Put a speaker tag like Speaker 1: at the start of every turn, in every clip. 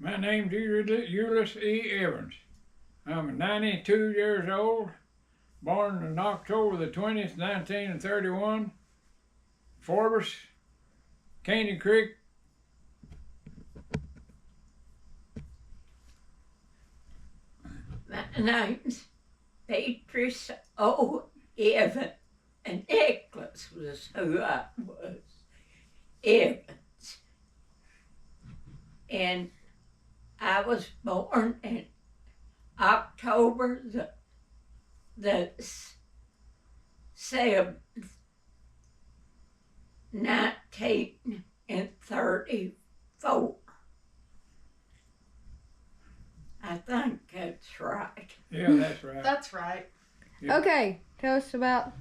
Speaker 1: My name's Ulysses E. Evans. I'm 92 years old, born on October the 20th, 1931, Forbes, Caney Creek.
Speaker 2: My name's Beatrice O. Evans, and Nicholas was who I was. Evans. And I was born in October the 7th, 1934. I think that's right.
Speaker 1: Yeah, that's right.
Speaker 3: That's right.
Speaker 1: Yeah.
Speaker 4: Okay, tell us about.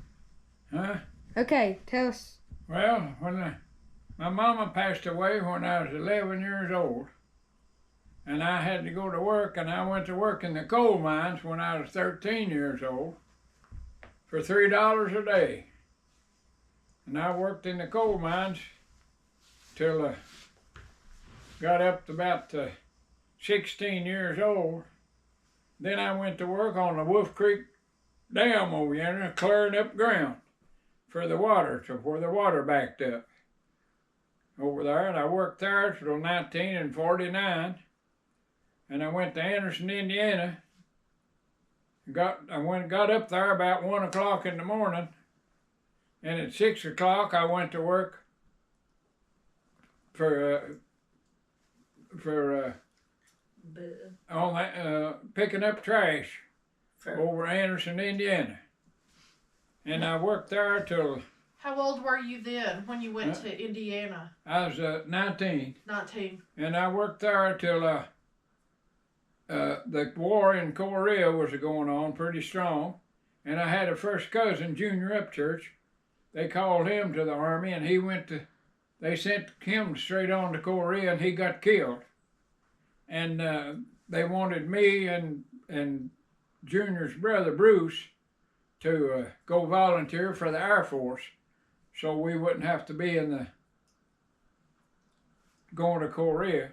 Speaker 1: Huh?
Speaker 4: Okay, tell us.
Speaker 1: Well, when my mama passed away when I was 11 years old, and I had to go to work, and I went to work in the coal mines when I was 13 years old for $3 a day. And I worked in the coal mines till got up to about 16 years old. Then I went to work on the Wolf Creek Dam over there, clearing up ground for the water, to where the water backed up over there. And I worked there till 1949. And I went to Anderson, Indiana. Got up there about 1 o'clock in the morning, and at 6 o'clock I went to work for on that picking up trash over Anderson, Indiana. And I worked there till
Speaker 3: How old were you then when you went to Indiana?
Speaker 1: I was 19.
Speaker 3: 19.
Speaker 1: And I worked there till the war in Korea was going on pretty strong, and I had a first cousin, Junior Upchurch. They called him to the army, and they sent him straight on to Korea, and he got killed. And they wanted me and Junior's brother, Bruce, to go volunteer for the Air Force, so we wouldn't have to be going to Korea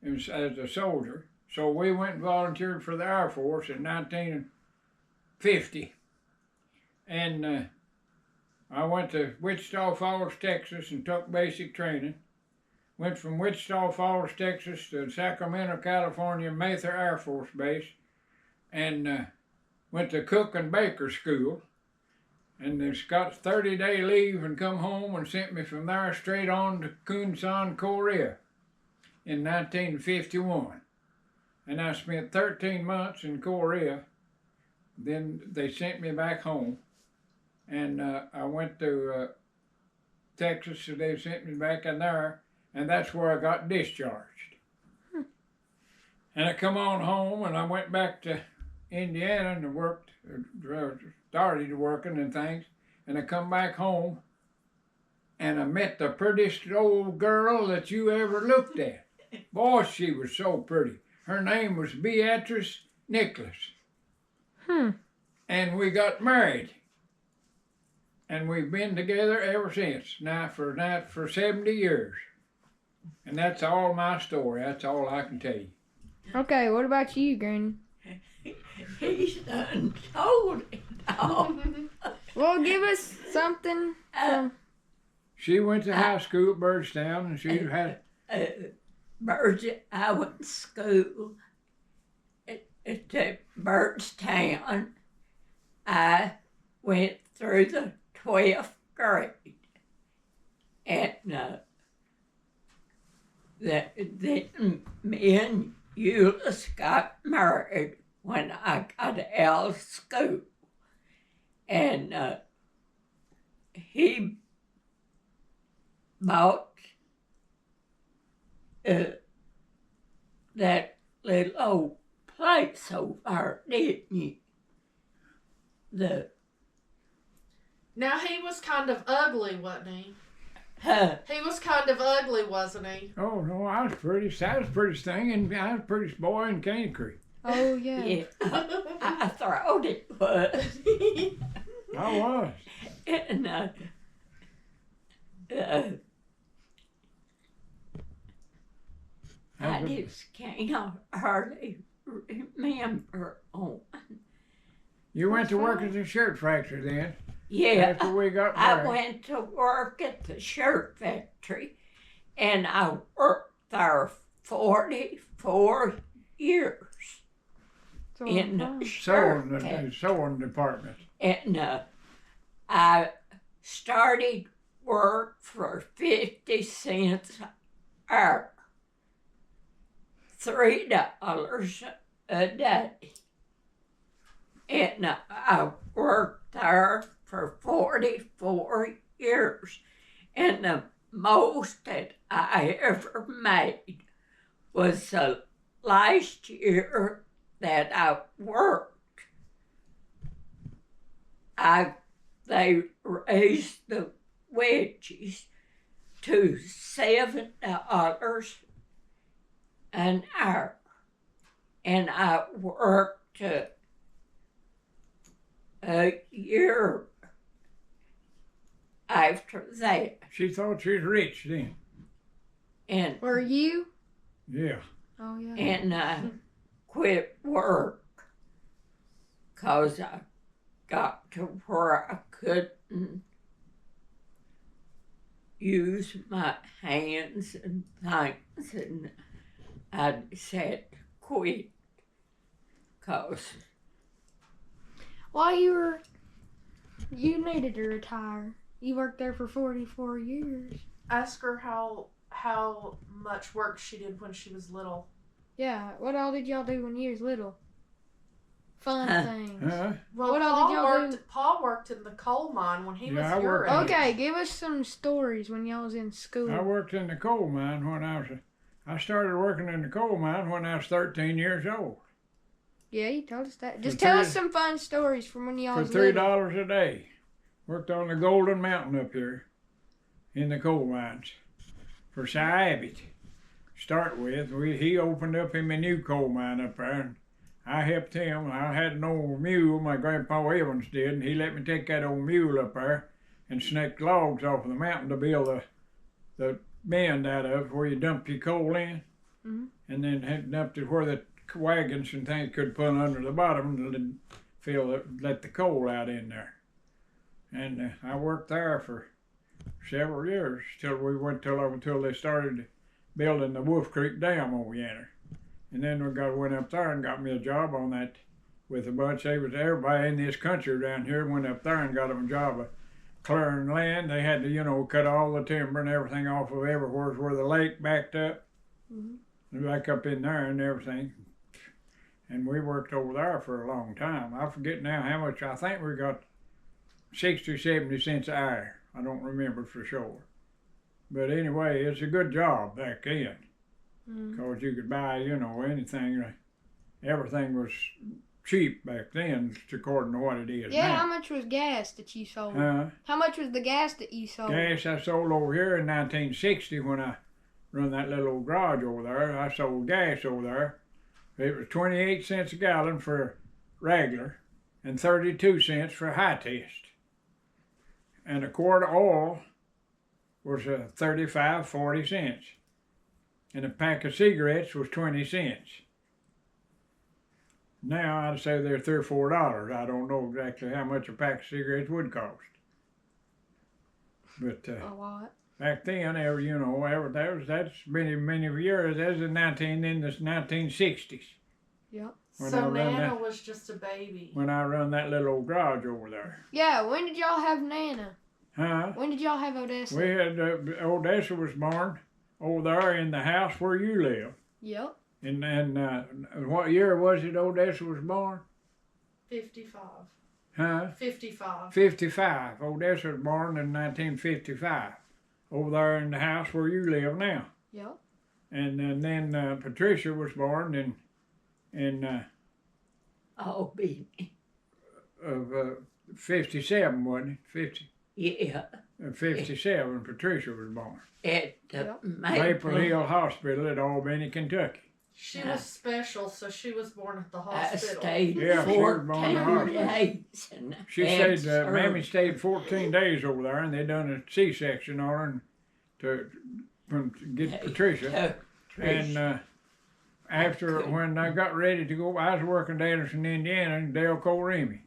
Speaker 1: as a soldier. So we went and volunteered for the Air Force in 1950. And I went to Wichita Falls, Texas, and took basic training. Went from Wichita Falls, Texas to Sacramento, California, Mather Air Force Base, and went to Cook and Baker School. And they got 30-day leave and come home and sent me from there straight on to Kunsan, Korea in 1951. And I spent 13 months in Korea. Then they sent me back home. And I went to Texas, so they sent me back in there. And that's where I got discharged. And I come on home, and I went back to Indiana and worked, started working and things. And I come back home, and I met the prettiest old girl that you ever looked at. Boy, she was so pretty. Her name was Beatrice Nicholas. And we got married. And we've been together ever since, now for 70 years. And that's all my story. That's all I can tell you.
Speaker 4: Okay, what about you, Granny?
Speaker 2: He's done told it all.
Speaker 4: Well, give us something from.
Speaker 1: She went to high school at Birdstown, and she had...
Speaker 2: I went to school at Birdstown. I went through the 12th grade. And then me and Euless got married when I got out of school. And he bought that little old place over there, didn't you?
Speaker 3: Now he was kind of ugly, wasn't he? He was kind of ugly, wasn't he?
Speaker 1: Oh, no, I was prettiest thing, and I was the prettiest boy in Caney Creek.
Speaker 4: Oh, yeah.
Speaker 2: Yeah, I thought it was.
Speaker 1: I was.
Speaker 2: And I just can't hardly remember on.
Speaker 1: You went to work at the shirt factory then?
Speaker 2: Yeah,
Speaker 1: After we got
Speaker 2: I
Speaker 1: married?
Speaker 2: went to work at the shirt factory, and I worked there 44 years
Speaker 4: So
Speaker 2: in the
Speaker 4: fun.
Speaker 2: shirt
Speaker 1: Sewing, the
Speaker 2: factory.
Speaker 1: sewing department.
Speaker 2: And I started work for 50 cents an hour, $3 a day. And I worked there for 44 years. And the most that I ever made was the last year that I worked. They raised the wages to $7 an hour, and I worked a year after that,
Speaker 1: She thought she was rich then.
Speaker 2: and
Speaker 4: Were you?
Speaker 1: Yeah.
Speaker 4: Oh yeah.
Speaker 2: and I quit work because I got to where I couldn't use my hands and things, and I just had to quit because
Speaker 4: While you needed to retire. You worked there for 44 years.
Speaker 3: Ask her how much work she did when she was little.
Speaker 4: Yeah. What all did y'all do when you was little? Fun
Speaker 2: Huh.
Speaker 4: things.
Speaker 1: Huh?
Speaker 3: Well,
Speaker 4: What all did y'all do?
Speaker 3: Paul worked in the coal mine when he
Speaker 1: Yeah, I
Speaker 3: was your
Speaker 1: worked-
Speaker 3: age.
Speaker 4: Okay, give us some stories when y'all was in school.
Speaker 1: I worked in the coal mine when I started working in the coal mine when I was 13 years old.
Speaker 4: Yeah, you told us that. Just
Speaker 1: For
Speaker 4: tell us
Speaker 1: three-
Speaker 4: some fun stories from when y'all
Speaker 1: For
Speaker 4: was
Speaker 1: $3
Speaker 4: little.
Speaker 1: a day. Worked on the Golden Mountain up here in the coal mines for Si Abbott. Start with, he opened up him a new coal mine up there, and I helped him. I had an old mule, my grandpa Evans did, and he let me take that old mule up there and snake logs off of the mountain to build the bend out of where you dump your coal in,
Speaker 4: Mhm.
Speaker 1: and then had dumped it where the wagons and things could pull under the bottom and let the coal out in there. And I worked there for several years till they started building the Wolf Creek Dam over yonder. And then went up there and got me a job on that with a bunch. Everybody in this country down here went up there and got them a job of clearing land. They had to, cut all the timber and everything off of everywhere where the lake backed up.
Speaker 4: Mhm.
Speaker 1: And back up in there and everything. And we worked over there for a long time. I forget now how much. I think we got 60 or 70 cents an hour. I don't remember for sure. But anyway, it's a good job back then.
Speaker 4: Mhm.
Speaker 1: Because you could buy, anything. Everything was cheap back then, according to what it is
Speaker 4: Yeah, how
Speaker 1: now.
Speaker 4: much was gas that you sold?
Speaker 1: How
Speaker 4: much was the gas that you sold?
Speaker 1: gas I sold over here in 1960 when I run that little old garage over there. I sold gas over there. It was 28 cents a gallon for regular and 32 cents for high test. And a quart of oil was 35, 40 cents. And a pack of cigarettes was 20 cents. Now I'd say they're $3 or $4. I don't know exactly how much a pack of cigarettes would cost. But
Speaker 4: A lot.
Speaker 1: back then, that's many years. That was in the 1960s
Speaker 4: Yep.
Speaker 1: When I
Speaker 3: So
Speaker 1: run
Speaker 3: Nana
Speaker 1: that-
Speaker 3: was just a baby.
Speaker 1: when I run that little old garage over there.
Speaker 4: Yeah, when did y'all have Nana?
Speaker 1: Huh?
Speaker 4: When did y'all have Odessa?
Speaker 1: We had Odessa was born over there in the house where you live.
Speaker 4: Yep.
Speaker 1: And what year was it Odessa was born?
Speaker 3: 55.
Speaker 1: Huh?
Speaker 3: 55.
Speaker 1: 55. Odessa was born in 1955 over there in the house where you live now.
Speaker 4: Yep.
Speaker 1: And then Patricia was born in
Speaker 2: oh, baby,
Speaker 1: of 57, wasn't it? 50,
Speaker 2: yeah,
Speaker 1: 57, Patricia was born.
Speaker 2: at the
Speaker 4: Yep.
Speaker 1: Maple Hill Hospital at Albany, Kentucky.
Speaker 3: She was special, so she was born at the
Speaker 2: I
Speaker 3: hospital.
Speaker 2: stayed
Speaker 1: Yeah, she was born in the
Speaker 2: 14
Speaker 1: hospital.
Speaker 2: days. And
Speaker 1: She
Speaker 2: had
Speaker 1: stayed, Mammy
Speaker 2: surgery.
Speaker 1: stayed 14 days over there, and they done a C-section on her to get Patricia.
Speaker 2: Took
Speaker 1: And
Speaker 2: Tricia.
Speaker 1: after when I got ready to go, I was working at Anderson, Indiana, in Dale Remy.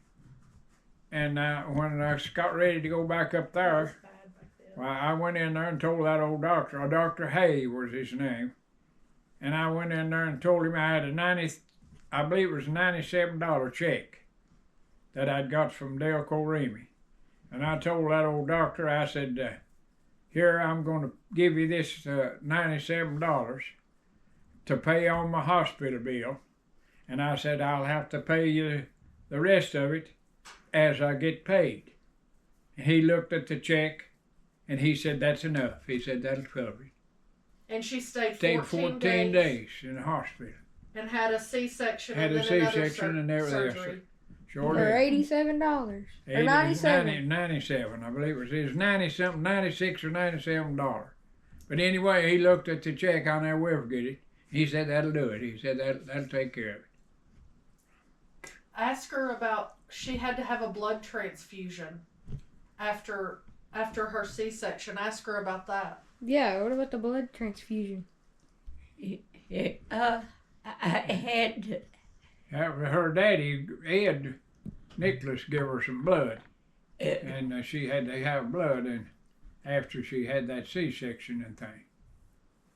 Speaker 1: And when I got ready to go back up there, well, I went in there and told that old doctor, Dr. Hay was his name, and I went in there and told him I had I believe it was a $97 check that I'd got from Dale Remy. And I told that old doctor, I said, here, I'm going to give you this $97 to pay on my hospital bill. And I said, I'll have to pay you the rest of it as I get paid. And he looked at the check and he said, that's enough. He said, that'll cover it.
Speaker 3: And she stayed
Speaker 1: Stayed
Speaker 3: 14
Speaker 1: days in the hospital.
Speaker 3: And had a C-section
Speaker 1: Had
Speaker 3: and
Speaker 1: a
Speaker 3: then another
Speaker 1: C-section and everything.
Speaker 3: surgery.
Speaker 1: Sure
Speaker 4: For
Speaker 1: did.
Speaker 4: $87 or 97.
Speaker 1: 97, I believe it was 90 something, 96 or $97. But anyway, he looked at the check, I'll never forget it. He said that'll do it. He said that'll take care of it.
Speaker 3: Ask her about, she had to have a blood transfusion after her C-section. Ask her about that.
Speaker 4: Yeah, what about the blood transfusion?
Speaker 2: I had to.
Speaker 1: Her daddy, Ed Nicholas, gave her some blood,
Speaker 2: Uh,
Speaker 1: and she had to have blood, and after she had that C-section and thing.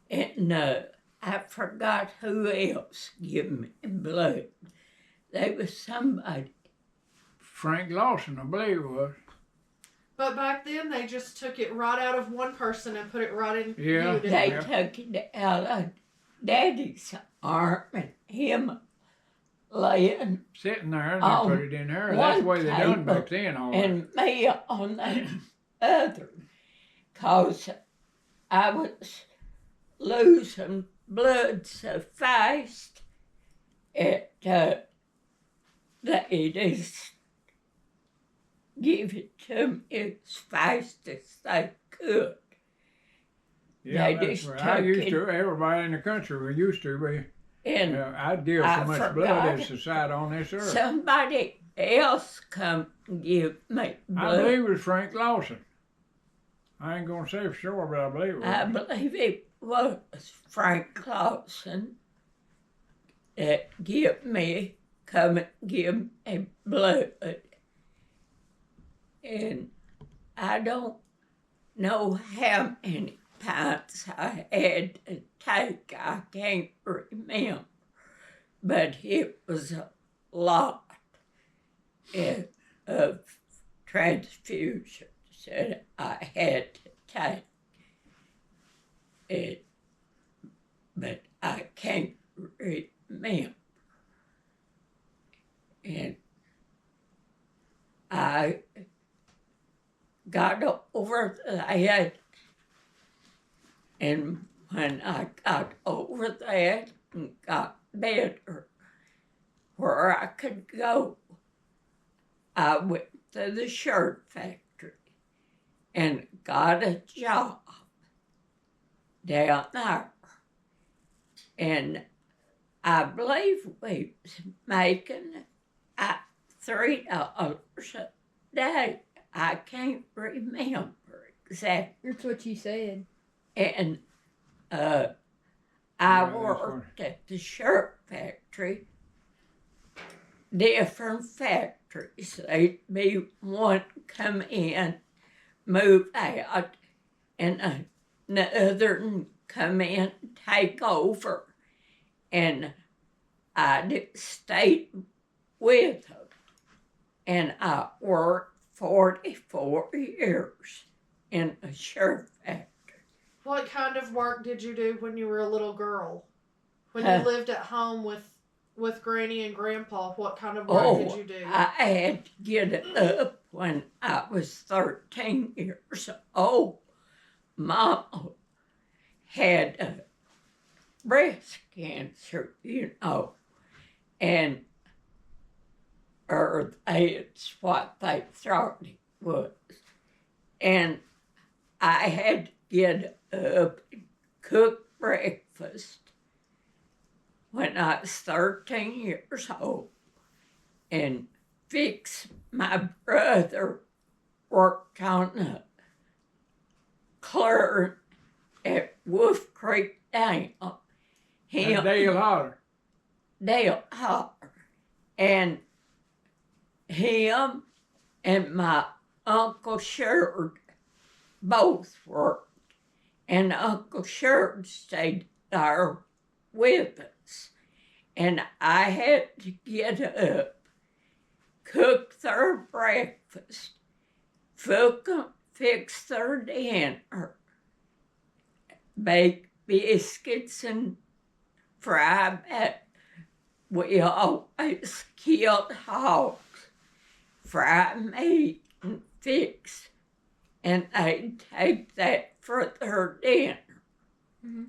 Speaker 2: and I forgot who else gave me blood. There was somebody.
Speaker 1: Frank Lawson, I believe it was.
Speaker 3: But back then, they just took it right out of one person and put it right in
Speaker 1: Yeah.
Speaker 3: you, didn't
Speaker 2: They
Speaker 3: they?
Speaker 2: took it out of Daddy's arm and him laying
Speaker 1: Sitting there, and
Speaker 2: On
Speaker 1: they put it in her. That's the way they done
Speaker 2: table
Speaker 1: back then. All right.
Speaker 2: and me on the other, 'cause I was losing blood so fast. They just give it to me as fast as they could.
Speaker 1: Yeah,
Speaker 2: they
Speaker 1: that's
Speaker 2: just
Speaker 1: right. I
Speaker 2: took
Speaker 1: used
Speaker 2: it-
Speaker 1: to. Everybody in the country we used to.
Speaker 2: And
Speaker 1: I'd give
Speaker 2: I
Speaker 1: so much
Speaker 2: forgot
Speaker 1: blood
Speaker 2: it.
Speaker 1: as society on this earth.
Speaker 2: somebody else come give me
Speaker 1: I
Speaker 2: blood.
Speaker 1: believe it was Frank Lawson. I ain't gonna say for sure, but I believe it was.
Speaker 2: I believe it was Frank Clausen that come and give me blood. And I don't know how many pints I had to take. I can't remember. But it was a lot of transfusions that I had to take. But I can't remember. And I got over that, and when I got over that and got better, where I could go, I went to the shirt factory and got a job down there. And I believe we was making $3 a day. I can't remember exactly.
Speaker 4: That's what you said.
Speaker 2: And I
Speaker 1: that's
Speaker 2: worked at the shirt factory, different factories. They'd be one come in, move out, and another come in, take over. And I stayed with them. And I worked 44 years in a shirt factory.
Speaker 3: What kind of work did you do when you were a little girl? When
Speaker 2: Huh.
Speaker 3: you lived at home with Granny and Grandpa, what kind of work did you do?
Speaker 2: I had to get up when I was 13 years old. Mama had breast cancer, and or that's what they thought it was. And I had to get up and cook breakfast when I was 13 years old and fix my brother worked on a clear at Wolf Creek Dam. him,
Speaker 1: Dale Holler.
Speaker 2: Dale Holler, and him and my Uncle Sherrod both worked, and Uncle Sherrod stayed there with us. And I had to get up, cook their breakfast, fix their dinner, bake biscuits and fry that. We always killed hogs, fry meat and fix, and they'd take that for their dinner.
Speaker 4: Mhm.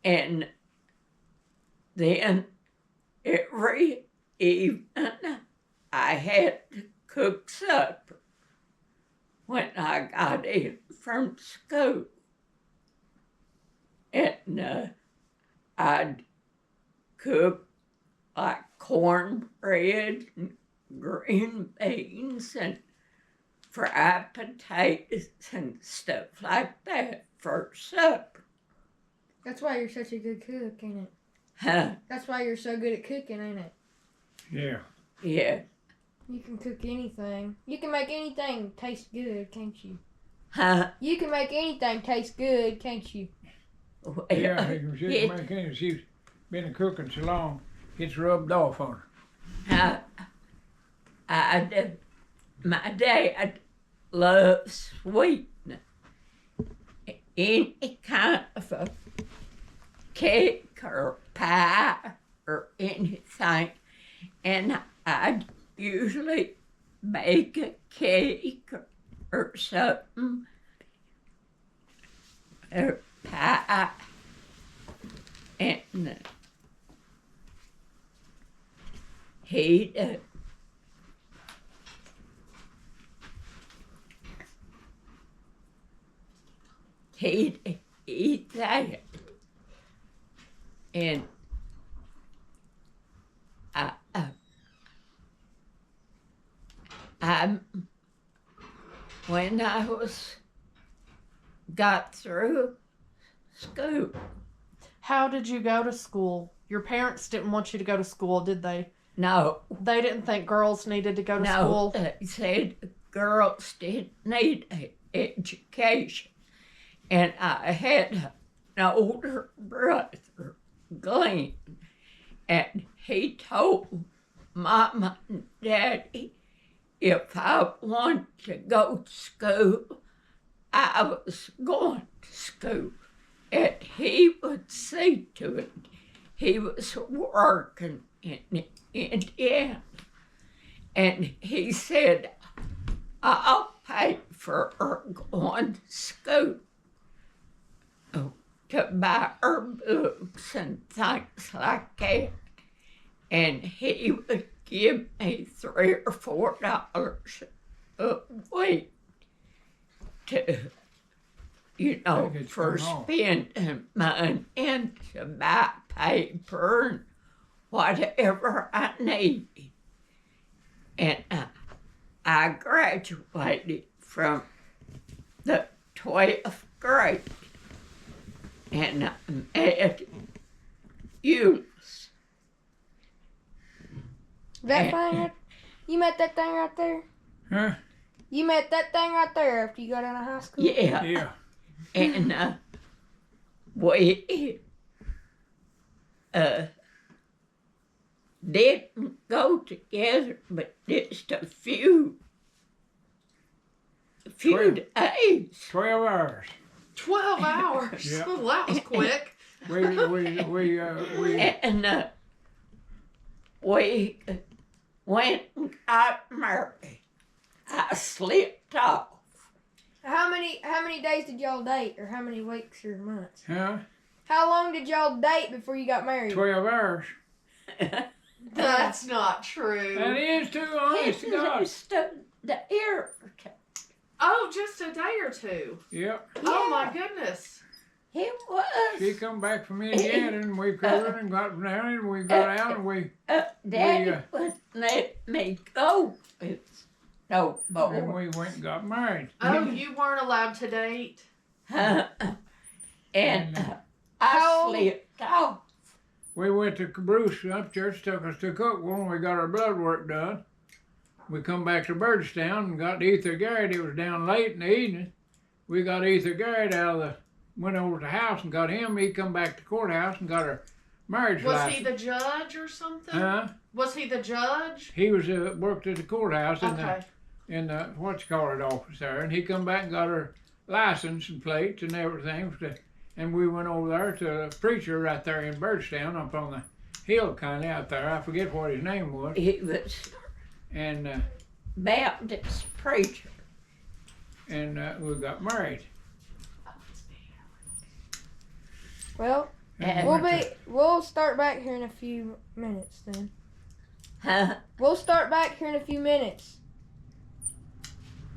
Speaker 2: And then every evening I had to cook supper when I got in from school. And I'd cook like cornbread and green beans and fried potatoes and stuff like that for supper.
Speaker 4: That's why you're such a good cook, ain't it?
Speaker 2: Huh?
Speaker 4: That's why you're so good at cooking, ain't it?
Speaker 1: Yeah.
Speaker 2: Yeah.
Speaker 4: You can cook anything. You can make anything taste good, can't you?
Speaker 2: Huh?
Speaker 4: You can make anything taste good, can't you?
Speaker 2: Well,
Speaker 1: Yeah, he was just
Speaker 2: it-
Speaker 1: making. She's been cooking so long, it's rubbed off on her.
Speaker 2: My dad loves sweetening. Any kind of a cake or pie or anything. And I'd usually bake a cake or something, or pie. And he'd eat that. And when I got through school,
Speaker 3: How did you go to school? Your parents didn't want you to go to school, did they?
Speaker 2: no,
Speaker 3: They didn't think girls needed to go to
Speaker 2: no,
Speaker 3: school.
Speaker 2: they said girls didn't need an education. And I had an older brother, Glenn, and he told Mama and Daddy if I wanted to go to school, I was going to school. And he would see to it. He was working in Indiana. And he said, I'll pay for her going to school, to buy her books and things like that. And he would give me $3 or $4 a week to,
Speaker 1: Think it's
Speaker 2: for
Speaker 1: gone off.
Speaker 2: spending money and to buy paper and whatever I needed. And I graduated from the 12th grade. And I met Eunice.
Speaker 4: That thing, you met that thing right there?
Speaker 1: Huh?
Speaker 4: You met that thing right there after you got out of high school?
Speaker 2: Yeah.
Speaker 1: Yeah.
Speaker 2: And we didn't go together, but just a few
Speaker 1: 12.
Speaker 2: days.
Speaker 1: 12 hours.
Speaker 3: 12 hours.
Speaker 1: Yeah.
Speaker 3: Well, that was quick.
Speaker 1: We
Speaker 2: And we went and got married. I slipped off.
Speaker 4: How many days did y'all date, or how many weeks or months?
Speaker 1: huh?
Speaker 4: How long did y'all date before you got married?
Speaker 1: 12 hours.
Speaker 3: That's not true.
Speaker 1: That is too honest to God.
Speaker 2: Just the air.
Speaker 3: Oh, just a day or two.
Speaker 1: Yep.
Speaker 3: Oh my goodness.
Speaker 2: It was.
Speaker 1: She come back from Indiana and we covered and got down and we got out and we
Speaker 2: Daddy wouldn't let me go with no
Speaker 1: and
Speaker 2: more.
Speaker 1: we went and got married.
Speaker 3: Oh, you weren't allowed to date?
Speaker 2: And I
Speaker 4: How-
Speaker 2: slipped off.
Speaker 1: we went to Bruce up church, took us to Cookville, and we got our blood work done. We come back to Birdstown and got Ether Garrett. It was down late in the evening. We got Ether Garrett went over to the house and got him. He come back to the courthouse and got our marriage
Speaker 3: Was
Speaker 1: license.
Speaker 3: he the judge or something?
Speaker 1: Huh?
Speaker 3: Was he the judge?
Speaker 1: He was worked at the courthouse
Speaker 3: Okay.
Speaker 1: in the office there, and he come back and got her license and plates and everything. And we went over there to a preacher right there in Birdstown, up on the hill kind of out there. I forget what his name was.
Speaker 2: He was
Speaker 1: And
Speaker 2: Baptist preacher.
Speaker 1: we got married.
Speaker 4: Well,
Speaker 2: And-
Speaker 4: we'll start back here in a few minutes then.
Speaker 2: Huh?
Speaker 4: We'll start back here in a few minutes.